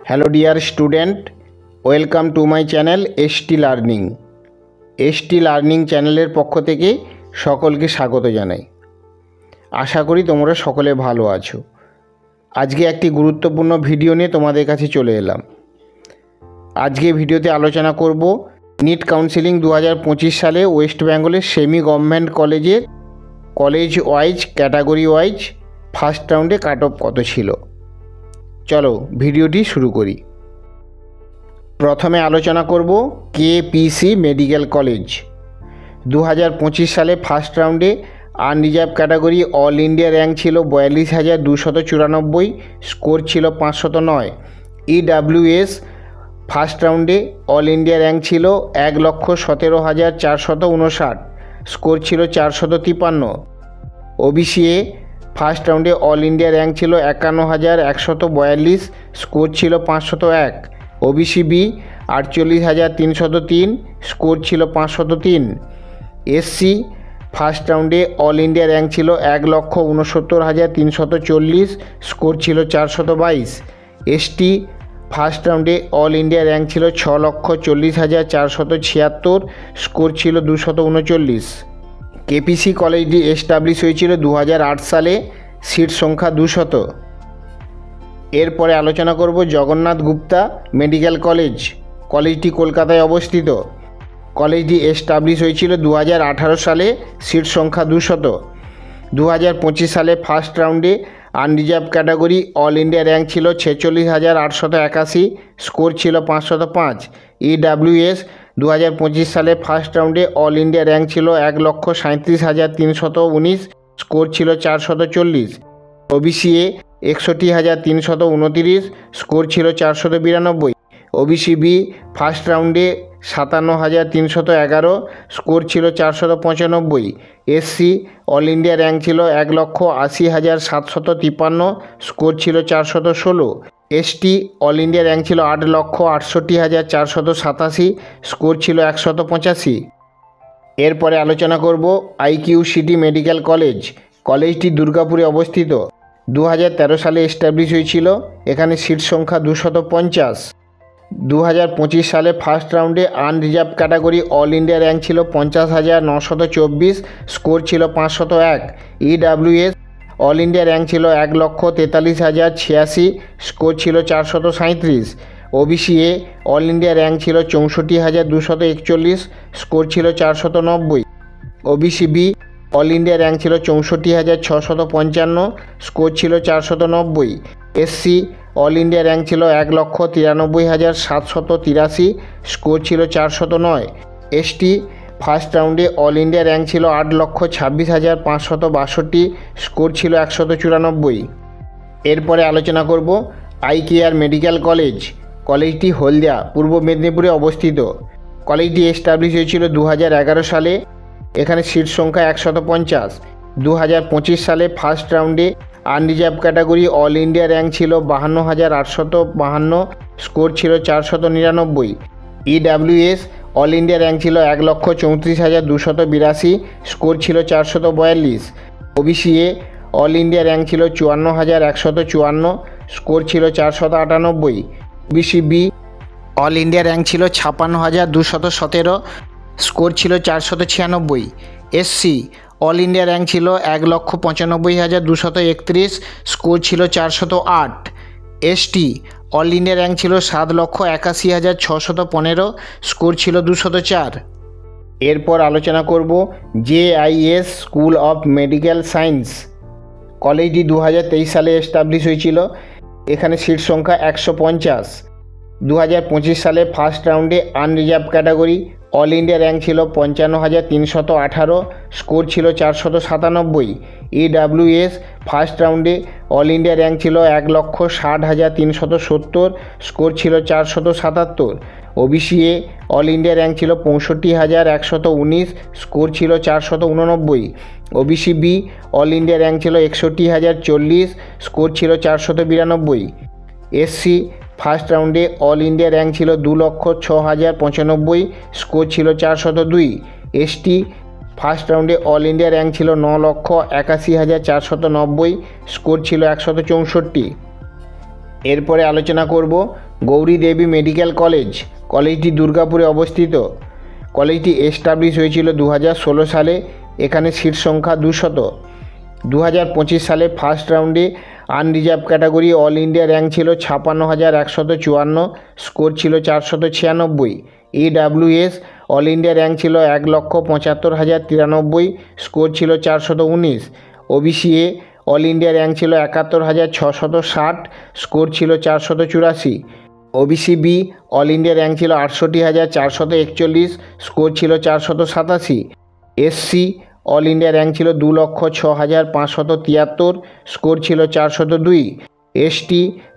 Hello dear student, welcome to my channel ST learning. ST learning চ্যানেলের পক্ষ থেকে সকলকে স্বাগত জানাই। আশা করি তোমরা সকলে ভালো আছো। আজকে একটি গুরুত্বপূর্ণ ভিডিও নিয়ে তোমাদের কাছে চলে এলাম। আজকে ভিডিওতে আলোচনা করব নিট কাউন্সিলিং 2025 সালে ওয়েস্ট বেঙ্গলের সেমি গভর্নমেন্ট কলেজের college wise category wise first রাউন্ডে কাট অফ কত ছিল। চলো ভিডিওটি শুরু করি। প্রথমে আলোচনা করব কেপিসি মেডিকেল কলেজ। 2025 সালে ফার্স্ট রাউন্ডে unreserved category all India rank ছিল 42,294, স্কোর ছিল 509। ইডাব্লিউএস ফার্স্ট রাউন্ডে অল ইন্ডিয়া র্যাঙ্ক ছিল 1,17,459, স্কোর ছিল 453। ওবিসিএ ফার্স্ট রাউন্ডে অল ইন্ডিয়া র্যাঙ্ক ছিল 51,142, স্কোর ছিল 501। ওবিসি বি 48,303, স্কোর ছিল 503। এসসি ফার্স্ট রাউন্ডে অল ইন্ডিয়া র্যাঙ্ক ছিল 1,69,340, স্কোর ছিল 422। এসটি ফার্স্ট রাউন্ডে অল ইন্ডিয়া র্যাঙ্ক ছিল 6,40,476, স্কোর ছিল 239। কেপিসি কলেজটি এস্টাবলিশ হয়েছিল 2008 সালে, সিট সংখ্যা 200। এরপরে আলোচনা করব জগন্নাথ গুপ্তা মেডিকেল কলেজ। কলেজটি কলকাতায় অবস্থিত। কলেজটি এস্টাবলিশ হয়েছিল 2018 সালে, সিট সংখ্যা 200। 2025 সালে ফার্স্ট রাউন্ডে unreserved category all India rank ছিল 46,881, স্কোর ছিল 505। ইডাব্লিউএস 2025 সালে ফার্স্ট রাউন্ডে অল ইন্ডিয়া র্যাঙ্ক ছিল 1,37,319, স্কোর ছিল 440। ওবিসিএ 61,329, স্কোর ছিল 492। ওবিসি বি ফার্স্ট রাউন্ডে 57,311, স্কোর ছিল 495। এসসি অল ইন্ডিয়া র্যাঙ্ক ছিল 1,80,753, স্কোর ছিল 416। এসটি অল ইন্ডিয়া র্যাঙ্ক ছিল 8,68,487, স্কোর ছিল 185। এরপরে আলোচনা করব আইকিউসিটি মেডিকেল কলেজ। কলেজটি দুর্গাপুরে অবস্থিত। 2013 সালে এস্টাবলিশ হয়েছিল। এখানে সিট সংখ্যা 250। 2025 সালে ফার্স্ট রাউন্ডে unreserved category all India rank ছিল 50,924, স্কোর ছিল 501। ইডাব্লিউএস অল ইন্ডিয়া র্যাঙ্ক ছিল 1,43,086, স্কোর ছিল 437। ওবিসিএ অল ইন্ডিয়া র্যাঙ্ক ছিল 64,241, স্কোর ছিল 490। OBC B all India rank ছিল 64,655, স্কোর ছিল 490। এসসি অল ইন্ডিয়া র্যাঙ্ক ছিল 1,93,783, স্কোর ছিল 409। এসটি ফার্স্ট রাউন্ডে অল ইন্ডিয়া র্যাঙ্ক ছিল 8,26,562, স্কোর ছিল 194। এরপরে আলোচনা করব আইকেয়ার মেডিকেল কলেজ। কলেজটি হলদিয়া পূর্ব মেদিনীপুরে অবস্থিত। কলেজটি এস্টাবলিশ হয়েছিল 2011 সালে। এখানে সিট সংখ্যা 150। 2025 সালে ফার্স্ট রাউন্ডে unreserved category all India rank ছিল 52,852, স্কোর ছিল 499। ইডাব্লিউএস অল ইন্ডিয়া র্যাঙ্ক ছিল 1,34,282, স্কোর ছিল 442। ওবিসিএ অল ইন্ডিয়া র্যাঙ্ক ছিল 54,154, স্কোর ছিল 498। OBC B all India rank ছিল 56,217, স্কোর ছিল 496। এসসি অল ইন্ডিয়া র্যাঙ্ক ছিল 1,95,231, স্কোর ছিল 408। এসটি অল ইন্ডিয়া র্যাঙ্ক ছিল 7,81,615, স্কোর ছিল 204। এরপর আলোচনা করব JIS school of medical science. কলেজটি 2023 সালে এস্টাবলিশ হয়েছিল। এখানে সিট সংখ্যা 150। 2025 সালে ফার্স্ট রাউন্ডে unreserved category all India rank ছিল 55,318, স্কোর ছিল 497। ইডাব্লিউএস ফার্স্ট রাউন্ডে অল ইন্ডিয়া র্যাঙ্ক ছিল 1,60,370, স্কোর ছিল 477। ওবিসিএ অল ইন্ডিয়া র্যাঙ্ক ছিল 65,119, স্কোর ছিল 489। OBC B all India rank ছিল 61,040, স্কোর ছিল 492। এসসি ফার্স্ট রাউন্ডে অল ইন্ডিয়া র্যাঙ্ক ছিল 2,06,095, স্কোর ছিল 402। এসটি ফার্স্ট রাউন্ডে অল ইন্ডিয়া র্যাঙ্ক ছিল 9,81,490, স্কোর ছিল 164। এরপরে আলোচনা করব গৌরী দেবী মেডিকেল কলেজ। কলেজটি দুর্গাপুরে অবস্থিত। কলেজটি এস্টাবলিশ হয়েছিল 2016 সালে। এখানে সিট সংখ্যা 200। 2025 সালে ফার্স্ট রাউন্ডে unreserved category all India rank ছিল 56,154, স্কোর ছিল 496। EWS অল ইন্ডিয়া র্যাঙ্ক ছিল 1,75,093, স্কোর ছিল 419। OBCA অল ইন্ডিয়া র্যাঙ্ক ছিল 71,660, স্কোর ছিল 484। OBCB অল ইন্ডিয়া র্যাঙ্ক ছিল 68,441, স্কোর ছিল 487। SC অল ইন্ডিয়া র্যাঙ্ক ছিল 2,06,573, স্কোর ছিল 402। ST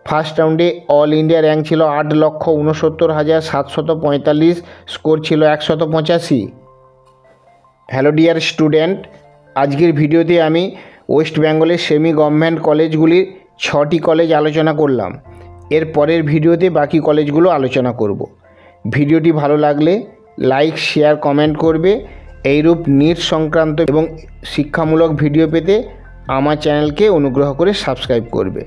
ফার্স্ট রাউন্ডে অল ইন্ডিয়া র্যাঙ্ক ছিল 8,69,745, স্কোর ছিল 185। হ্যালো ডিয়ার স্টুডেন্ট, আজকের ভিডিওতে আমি ওয়েস্ট বেঙ্গলের সেমি গভর্নমেন্ট কলেজগুলির 6টি কলেজ আলোচনা করলাম। এর পরের ভিডিওতে বাকি কলেজগুলো আলোচনা করব। ভিডিওটি ভালো লাগলে লাইক, শেয়ার, কমেন্ট করবে। এইরূপ নিট সংক্রান্ত এবং শিক্ষামূলক ভিডিও পেতে আমার চ্যানেলকে অনুগ্রহ করে সাবস্ক্রাইব করবে।